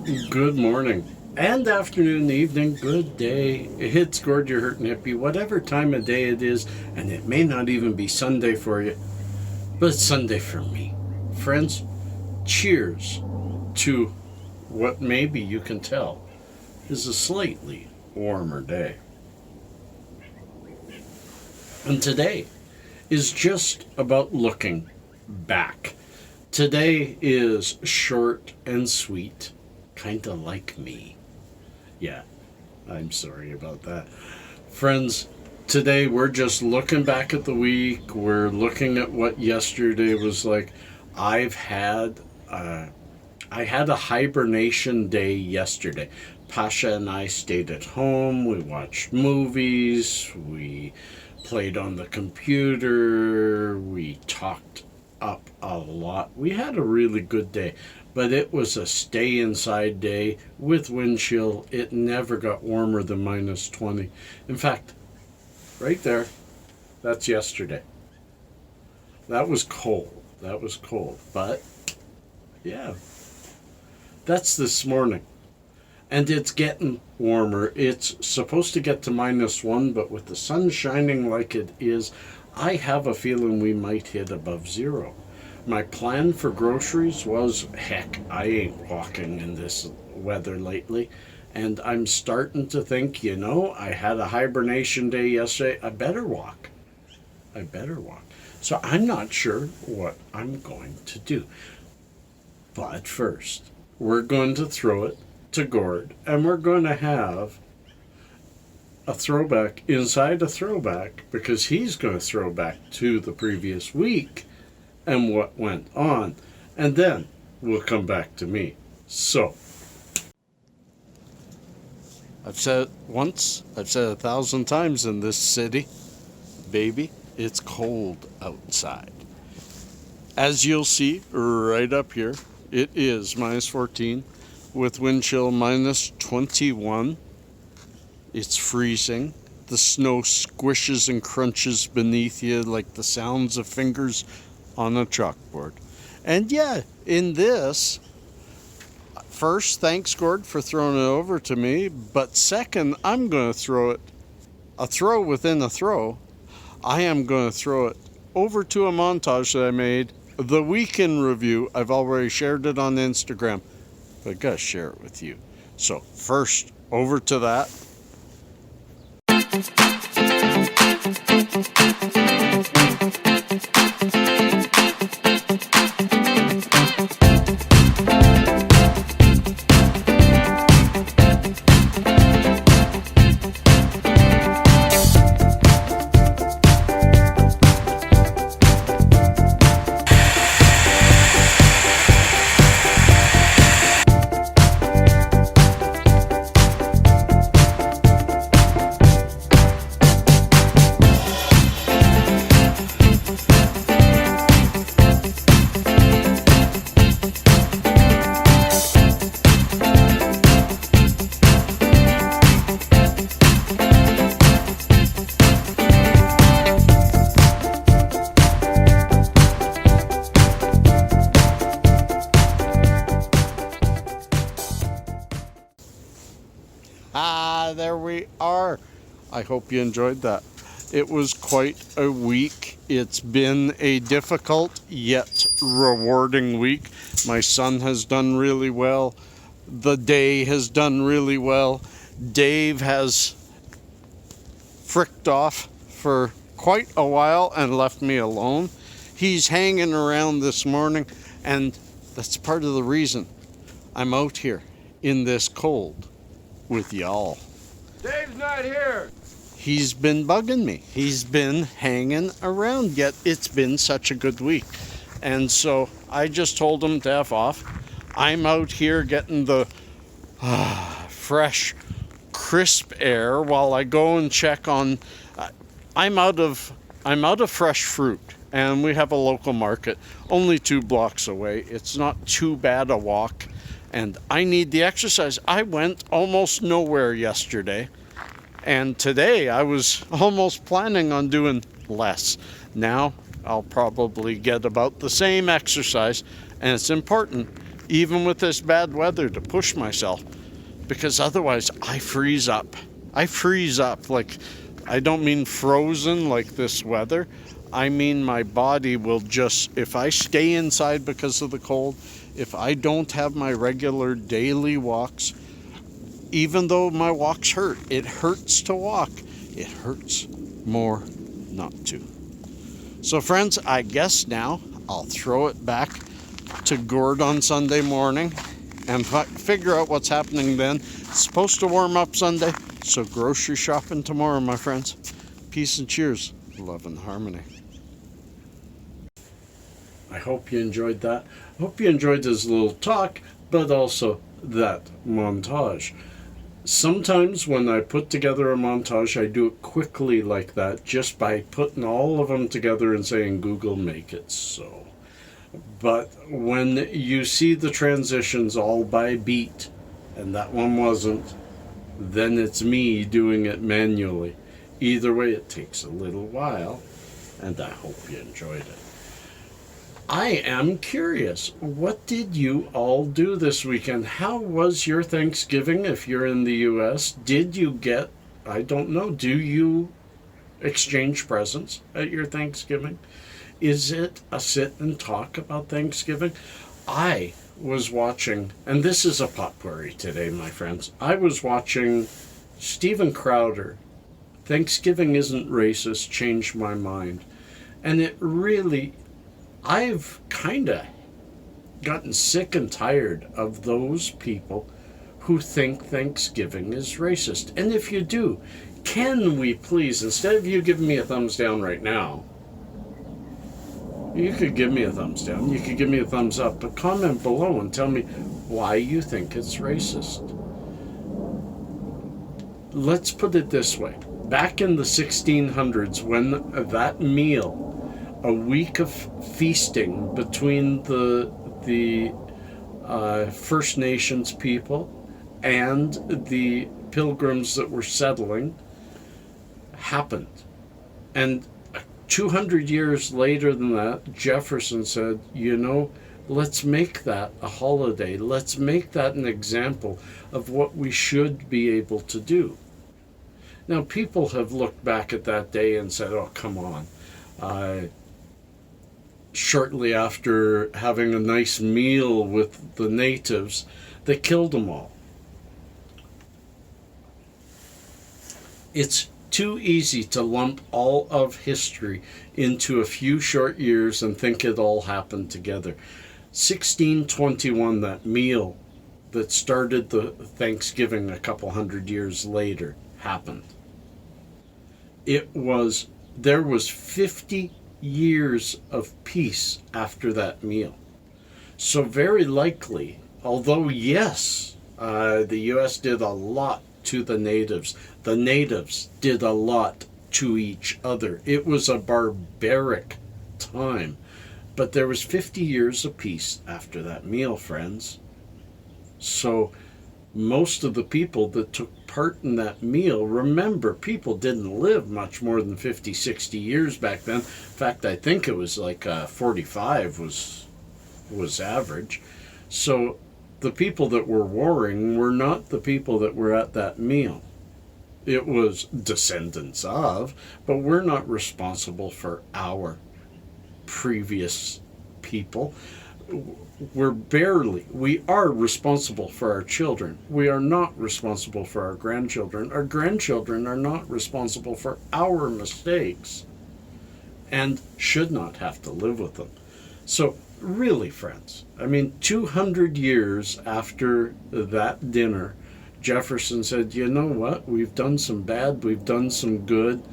Good morning and afternoon, evening, good day. It's Gord, your hurtin' hippie, whatever time of day it is, and it may not even be Sunday for you, but it's Sunday for me. Friends, cheers to what maybe you can tell is a slightly warmer day. And today is just about looking back. Today is short and sweet, kind of like me. Yeah, I'm sorry about that. Friends, today we're just looking back at the week. We're looking at what yesterday was like. I had a hibernation day yesterday. Pasha and I stayed at home. We watched movies. We played on the computer. We talked up a lot. We had a really good day, but it was a stay inside day with wind chill. It never got warmer than minus 20. In fact, right there, that's yesterday. That was cold. But yeah, that's this morning. And it's getting warmer. It's supposed to get to minus 1, but with the sun shining like it is, I have a feeling we might hit above 0. My plan for groceries was, heck, I ain't walking in this weather lately. And I'm starting to think, I had a hibernation day yesterday. I better walk. So I'm not sure what I'm going to do. But first, we're going to throw it to Gord, and we're going to have a throwback inside a throwback, because he's going to throw back to the previous week and what went on, and then we'll come back to me. So, I've said it once, I've said it 1,000 times in this city, baby, it's cold outside. As you'll see right up here, it is minus 14 with wind chill minus 21. It's freezing. The snow squishes and crunches beneath you like the sounds of fingers on a chalkboard. And yeah, in this, first, thanks Gord for throwing it over to me, but second, I'm going to throw it, a throw within a throw. I am going to throw it over to a montage that I made, the weekend review. I've already shared it on Instagram, but I gotta share it with you. So first, over to that. There we are. I hope you enjoyed that. It was quite a week. It's been a difficult yet rewarding week. My son has done really well. The day has done really well. Dave has fricked off for quite a while and left me alone. He's hanging around this morning, and that's part of the reason I'm out here in this cold with y'all. Dave's not here. He's been bugging me. He's been hanging around, yet it's been such a good week. And so I just told him to F off. I'm out here getting the fresh, crisp air while I go and check on... I'm out of fresh fruit, and we have a local market only 2 blocks away. It's not too bad a walk. And I need the exercise. I went almost nowhere yesterday. And today I was almost planning on doing less. Now I'll probably get about the same exercise. And it's important even with this bad weather, to push myself, because otherwise I freeze up. I freeze up, like, I don't mean frozen like this weather. I mean my body will just, if I stay inside because of the cold, if I don't have my regular daily walks, even though my walks hurt, it hurts to walk. It hurts more not to. So friends, I guess now I'll throw it back to Gord on Sunday morning and figure out what's happening then. It's supposed to warm up Sunday, so grocery shopping tomorrow, my friends. Peace and cheers. Love and harmony. I hope you enjoyed that. I hope you enjoyed this little talk, but also that montage. Sometimes when I put together a montage, I do it quickly like that, just by putting all of them together and saying, Google, make it so. But when you see the transitions all by beat, and that one wasn't, then it's me doing it manually. Either way, it takes a little while, and I hope you enjoyed it. I am curious, what did you all do this weekend? How was your Thanksgiving if you're in the U.S.? Did you get, I don't know, do you exchange presents at your Thanksgiving? Is it a sit and talk about Thanksgiving? I was watching, and this is a potpourri today, my friends. I was watching Steven Crowder, Thanksgiving Isn't Racist, changed my mind. And it really, I've kind of gotten sick and tired of those people who think Thanksgiving is racist. And if you do, can we please, instead of you giving me a thumbs down right now, you could give me a thumbs down, you could give me a thumbs up, but comment below and tell me why you think it's racist. Let's put it this way. Back in the 1600s, when that meal, a week of feasting between the First Nations people and the pilgrims that were settling, happened. And 200 years later than that, Jefferson said, you know, let's make that a holiday. Let's make that an example of what we should be able to do. Now, people have looked back at that day and said, oh, come on. Shortly after having a nice meal with the natives, they killed them all. It's too easy to lump all of history into a few short years and think it all happened together. 1621, that meal that started the Thanksgiving a couple hundred years later, happened. There was 50 years of peace after that meal. So very likely, although yes, the U.S. did a lot to the natives did a lot to each other. It was a barbaric time. But there was 50 years of peace after that meal, friends. So most of the people that took part in that meal, remember, people didn't live much more than 50, 60 years back then. In fact, I think it was like 45 was average. So the people that were warring were not the people that were at that meal. It was descendants of, but we're not responsible for our previous people. We are responsible for our children. We are not responsible for our grandchildren. Our grandchildren are not responsible for our mistakes and should not have to live with them. So really, friends, I mean, 200 years after that dinner, Jefferson said, you know what, we've done some bad, we've done some good,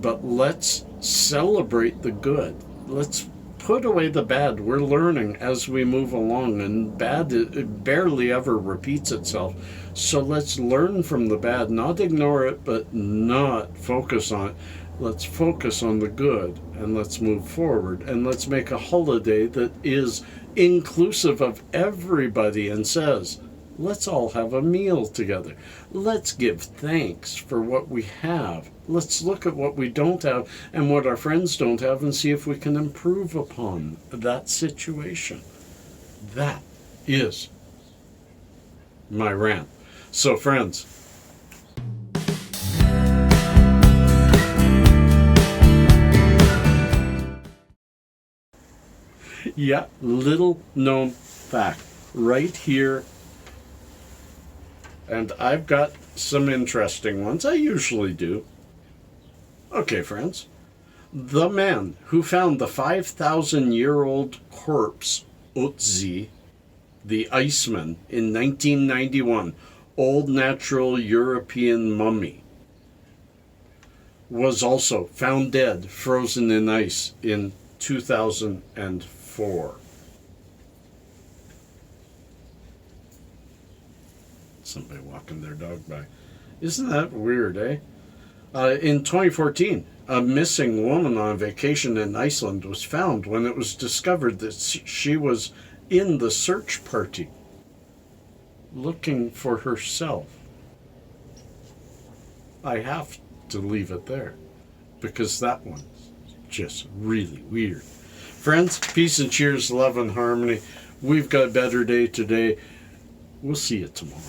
but let's celebrate the good. Let's put away the bad. We're learning as we move along, and bad, it barely ever repeats itself. So let's learn from the bad, not ignore it, but not focus on it. Let's focus on the good, and let's move forward, and let's make a holiday that is inclusive of everybody and says, let's all have a meal together. Let's give thanks for what we have. Let's look at what we don't have and what our friends don't have and see if we can improve upon that situation. That is my rant. So, friends, yeah, little known fact right here. And I've got some interesting ones. I usually do. Okay, friends. The man who found the 5,000-year-old corpse, Otzi, the Iceman, in 1991, old natural European mummy, was also found dead, frozen in ice in 2004. Somebody walking their dog by. Isn't that weird, eh? In 2014, a missing woman on vacation in Iceland was found when it was discovered that she was in the search party looking for herself. I have to leave it there because that one's just really weird. Friends, peace and cheers, love and harmony. We've got a better day today. We'll see you tomorrow.